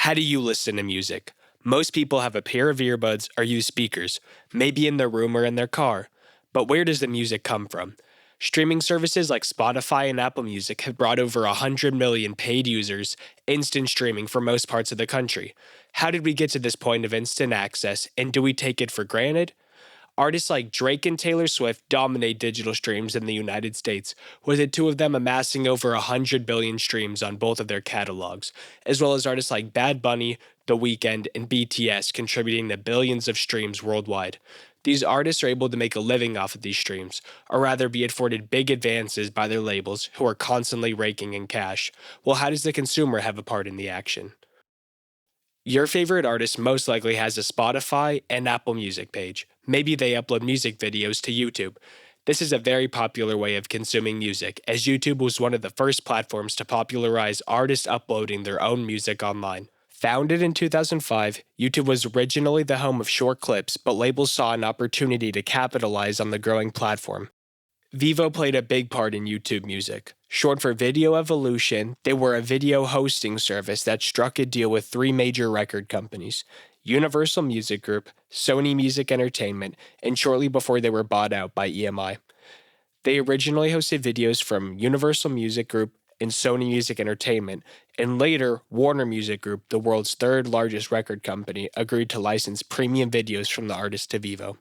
How do you listen to music? Most people have a pair of earbuds or use speakers, maybe in their room or in their car. But where does the music come from? Streaming services like Spotify and Apple Music have brought over 100 million paid users instant streaming for most parts of the country. How did we get to this point of instant access, and do we take it for granted? Artists like Drake and Taylor Swift dominate digital streams in the United States, with the two of them amassing over 100 billion streams on both of their catalogs, as well as artists like Bad Bunny, The Weeknd, and BTS contributing to billions of streams worldwide. These artists are able to make a living off of these streams, or rather be afforded big advances by their labels, who are constantly raking in cash. Well, how does the consumer have a part in the action? Your favorite artist most likely has a Spotify and Apple Music page. Maybe they upload music videos to YouTube. This is a very popular way of consuming music, as YouTube was one of the first platforms to popularize artists uploading their own music online. Founded in 2005, YouTube was originally the home of short clips, but labels saw an opportunity to capitalize on the growing platform. Vivo played a big part in YouTube Music. Short for Video Evolution, they were a video hosting service that struck a deal with three major record companies: Universal Music Group, Sony Music Entertainment, and shortly before they were bought out by EMI. They originally hosted videos from Universal Music Group and Sony Music Entertainment, and later Warner Music Group, the world's third largest record company, agreed to license premium videos from the artist to Vivo.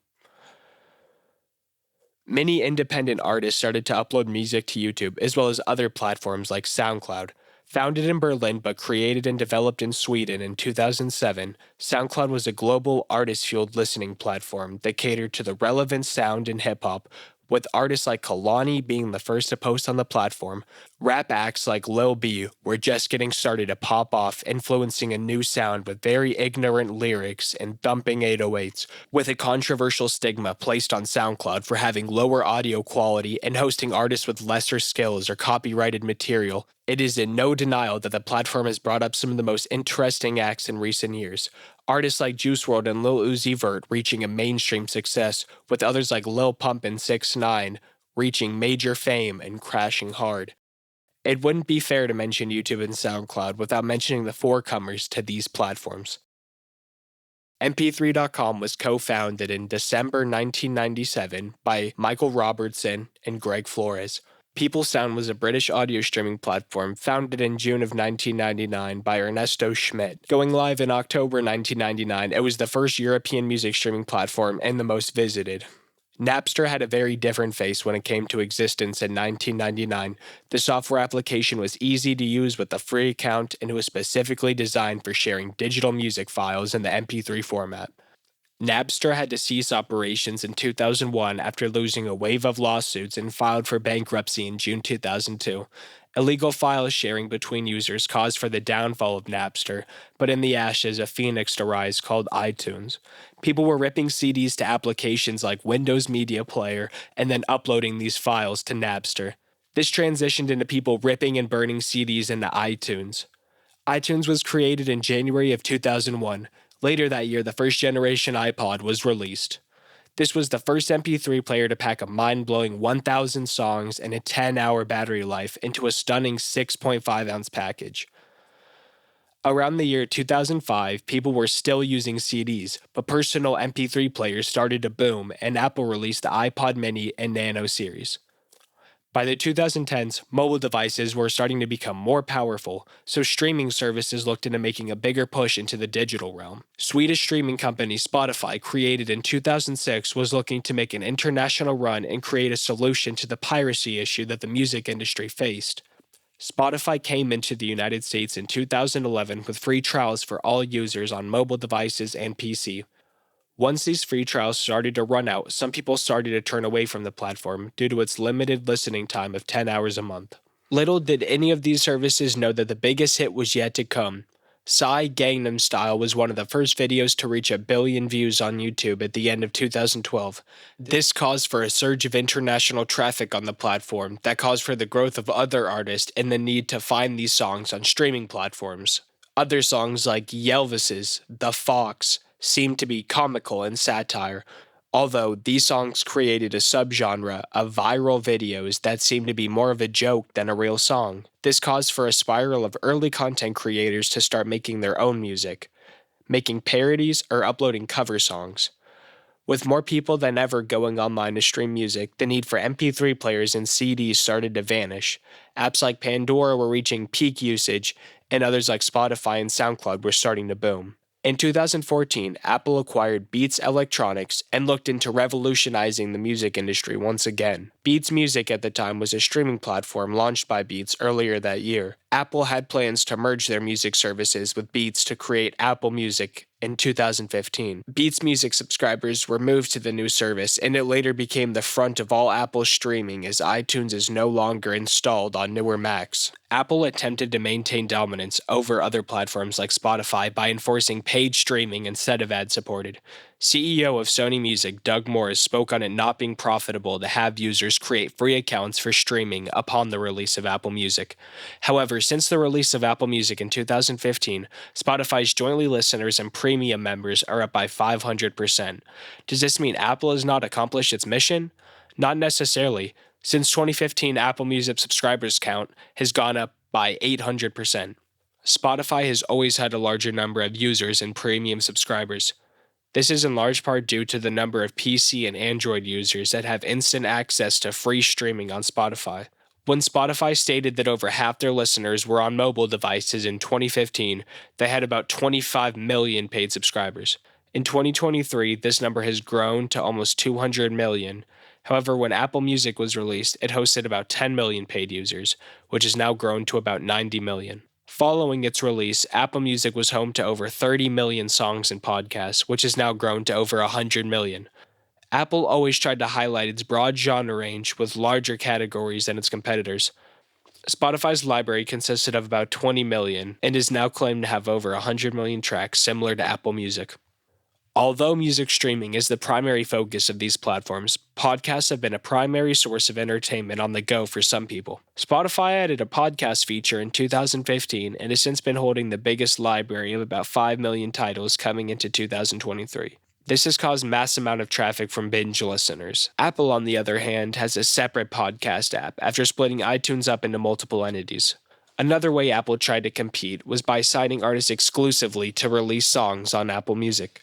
Many independent artists started to upload music to YouTube, as well as other platforms like SoundCloud. Founded in Berlin but created and developed in Sweden in 2007, SoundCloud was a global artist-fueled listening platform that catered to the relevant sound in hip-hop, with artists like Kalani being the first to post on the platform. Rap acts like Lil B were just getting started to pop off, influencing a new sound with very ignorant lyrics and thumping 808s, with a controversial stigma placed on SoundCloud for having lower audio quality and hosting artists with lesser skills or copyrighted material. It is in no denial that the platform has brought up some of the most interesting acts in recent years. Artists like Juice WRLD and Lil Uzi Vert reaching a mainstream success, with others like Lil Pump and 6ix9ine reaching major fame and crashing hard. It wouldn't be fair to mention YouTube and SoundCloud without mentioning the forecomers to these platforms. MP3.com was co-founded in December 1997 by Michael Robertson and Greg Flores. PeopleSound was a British audio streaming platform founded in June of 1999 by Ernesto Schmidt. Going live in October 1999, it was the first European music streaming platform and the most visited. Napster had a very different face when it came to existence in 1999. The software application was easy to use with a free account, and it was specifically designed for sharing digital music files in the MP3 format. Napster had to cease operations in 2001 after losing a wave of lawsuits and filed for bankruptcy in June 2002. Illegal file sharing between users caused for the downfall of Napster, but in the ashes, a phoenix to rise called iTunes. People were ripping CDs to applications like Windows Media Player and then uploading these files to Napster. This transitioned into people ripping and burning CDs into iTunes. iTunes was created in January of 2001. Later that year, the first generation iPod was released. This was the first MP3 player to pack a mind-blowing 1,000 songs and a 10-hour battery life into a stunning 6.5-ounce package. Around the year 2005, people were still using CDs, but personal MP3 players started to boom, and Apple released the iPod Mini and Nano series. By the 2010s, mobile devices were starting to become more powerful, so streaming services looked into making a bigger push into the digital realm. Swedish streaming company Spotify, created in 2006, was looking to make an international run and create a solution to the piracy issue that the music industry faced. Spotify came into the United States in 2011 with free trials for all users on mobile devices and PC. Once these free trials started to run out, some people started to turn away from the platform due to its limited listening time of 10 hours a month. Little did any of these services know that the biggest hit was yet to come. Psy Gangnam Style was one of the first videos to reach 1 billion views on YouTube at the end of 2012. This caused for a surge of international traffic on the platform that caused for the growth of other artists and the need to find these songs on streaming platforms. Other songs like Yelvis's The Fox seemed to be comical and satire. Although these songs created a subgenre of viral videos that seemed to be more of a joke than a real song. This caused for a spiral of early content creators to start making their own music, making parodies or uploading cover songs. With more people than ever going online to stream music, the need for MP3 players and CDs started to vanish. Apps like Pandora were reaching peak usage, and others like Spotify and SoundCloud were starting to boom. In 2014, Apple acquired Beats Electronics and looked into revolutionizing the music industry once again. Beats Music at the time was a streaming platform launched by Beats earlier that year. Apple had plans to merge their music services with Beats to create Apple Music in 2015. Beats Music subscribers were moved to the new service, and it later became the front of all Apple streaming as iTunes is no longer installed on newer Macs. Apple attempted to maintain dominance over other platforms like Spotify by enforcing paid streaming instead of ad-supported. CEO of Sony Music, Doug Morris, spoke on it not being profitable to have users create free accounts for streaming upon the release of Apple Music. However, since the release of Apple Music in 2015, Spotify's jointly listeners and premium members are up by 500%. Does this mean Apple has not accomplished its mission? Not necessarily. Since 2015, Apple Music subscribers count has gone up by 800%. Spotify has always had a larger number of users and premium subscribers. This is in large part due to the number of PC and Android users that have instant access to free streaming on Spotify. When Spotify stated that over half their listeners were on mobile devices in 2015, they had about 25 million paid subscribers. In 2023, this number has grown to almost 200 million. However, when Apple Music was released, it hosted about 10 million paid users, which has now grown to about 90 million. Following its release, Apple Music was home to over 30 million songs and podcasts, which has now grown to over 100 million. Apple always tried to highlight its broad genre range with larger categories than its competitors. Spotify's library consisted of about 20 million and is now claimed to have over 100 million tracks similar to Apple Music. Although music streaming is the primary focus of these platforms, podcasts have been a primary source of entertainment on the go for some people. Spotify added a podcast feature in 2015 and has since been holding the biggest library of about 5 million titles coming into 2023. This has caused mass amount of traffic from binge listeners. Apple, on the other hand, has a separate podcast app after splitting iTunes up into multiple entities. Another way Apple tried to compete was by signing artists exclusively to release songs on Apple Music.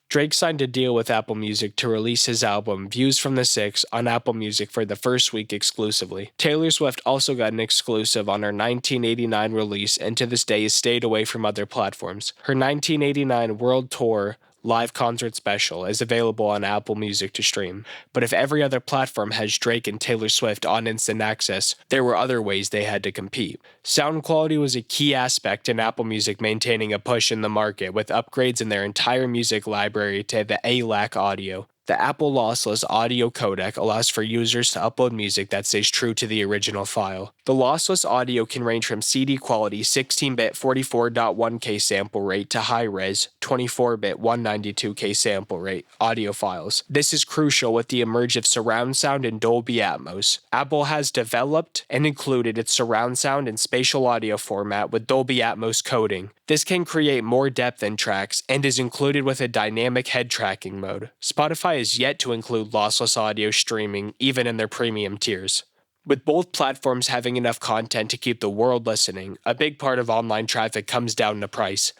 Drake signed a deal with Apple Music to release his album Views from the Six on Apple Music for the first week exclusively. Taylor Swift also got an exclusive on her 1989 release and to this day has stayed away from other platforms. Her 1989 World Tour live concert special is available on Apple Music to stream, but if every other platform has Drake and Taylor Swift on instant access, there were other ways they had to compete. Sound quality was a key aspect in Apple Music maintaining a push in the market with upgrades in their entire music library to the ALAC audio. The Apple Lossless Audio Codec allows for users to upload music that stays true to the original file. The lossless audio can range from CD quality 16-bit 44.1K sample rate to high-res 24-bit 192K sample rate audio files. This is crucial with the emergence of surround sound and Dolby Atmos. Apple has developed and included its surround sound and spatial audio format with Dolby Atmos coding. This can create more depth in tracks and is included with a dynamic head tracking mode. Spotify is yet to include lossless audio streaming even in their premium tiers. With both platforms having enough content to keep the world listening, a big part of online traffic comes down to price.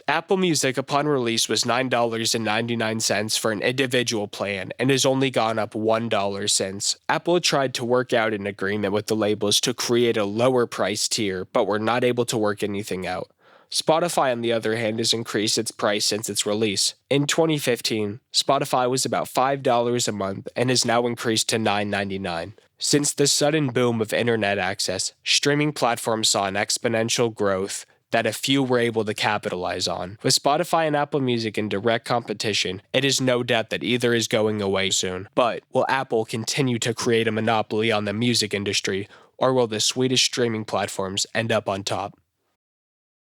Apple Music upon release was $9.99 for an individual plan and has only gone up $1 since. Apple tried to work out an agreement with the labels to create a lower price tier, but were not able to work anything out. Spotify, on the other hand, has increased its price since its release. In 2015, Spotify was about $5 a month and has now increased to $9.99. Since the sudden boom of internet access, streaming platforms saw an exponential growth that a few were able to capitalize on. With Spotify and Apple Music in direct competition, it is no doubt that either is going away soon. But will Apple continue to create a monopoly on the music industry, or will the Swedish streaming platforms end up on top?